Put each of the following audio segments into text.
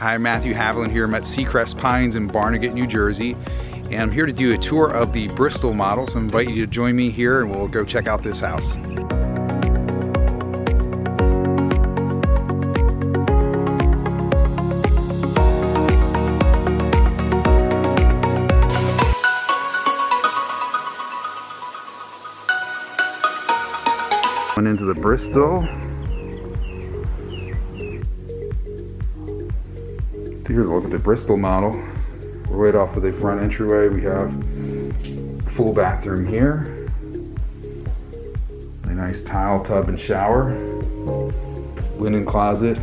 Hi, Matthew Haviland here. I'm at Seacrest Pines in Barnegat, New Jersey, and I'm here to do a tour of the Bristol model. So I invite you to join me here and we'll go check out this house. Went into the Bristol. Here's a look at the Bristol model. Right off of the front entryway, we have full bathroom here. A nice tile tub and shower, linen closet,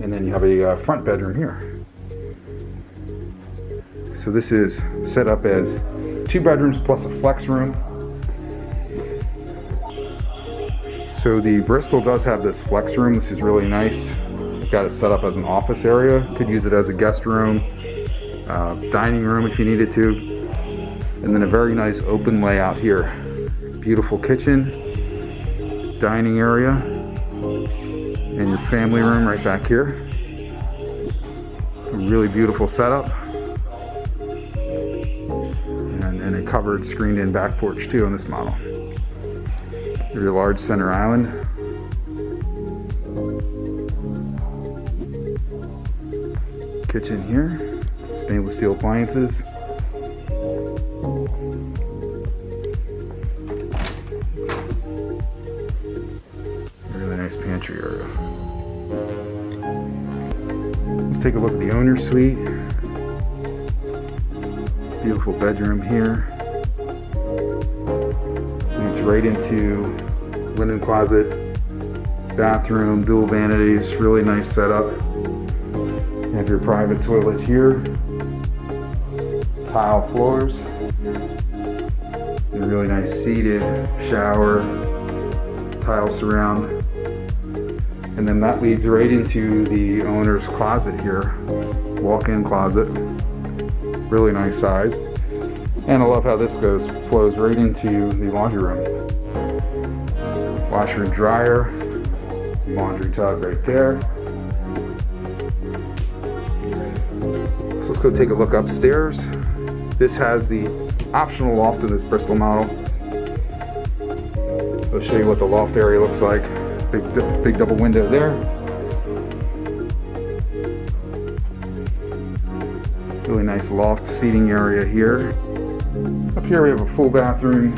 and then you have a front bedroom here. So this is set up as 2 bedrooms plus a flex room. So the Bristol does have this flex room. This is really nice. Got it set up as an office area. Could use it as a guest room, dining room if you needed to. And then a very nice open layout here. Beautiful kitchen, dining area, and your family room right back here. A really beautiful setup. And a covered screened-in back porch too on this model. Your large center island. Kitchen here, stainless steel appliances. Really nice pantry area. Let's take a look at the owner's suite. Beautiful bedroom here. Leads right into linen closet, bathroom, dual vanities, really nice setup. You have your private toilet here, tile floors, a really nice seated shower, tile surround, and then that leads right into the owner's closet here, walk-in closet, really nice size. And I love how this flows right into the laundry room. Washer and dryer, laundry tub right there. So let's go take a look upstairs. This has the optional loft in this Bristol model. I'll show you what the loft area looks like. Big double window there. Really nice loft seating area here. Up here we have a full bathroom,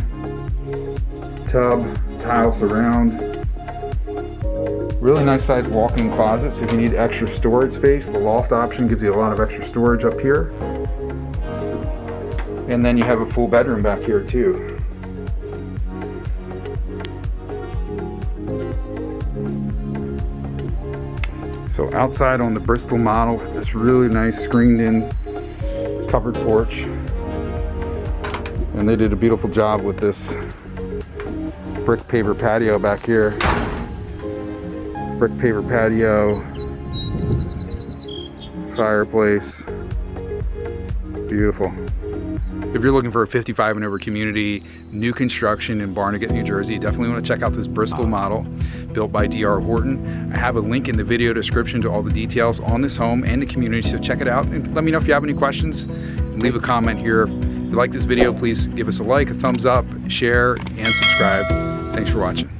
tub, tile surround. Really nice sized walk-in closet, so if you need extra storage space, the loft option gives you a lot of extra storage up here. And then you have a full bedroom back here too. So outside on the Bristol model, this really nice screened-in covered porch. And they did a beautiful job with this brick paver patio back here. Brick paver patio, fireplace, beautiful. If you're looking for a 55 and over community, new construction in Barnegat, New Jersey, definitely want to check out this Bristol model built by DR Horton. I have a link in the video description to all the details on this home and the community, so check it out and let me know if you have any questions and leave a comment here. If you like this video, please give us a like, a thumbs up, share, and subscribe. Thanks for watching.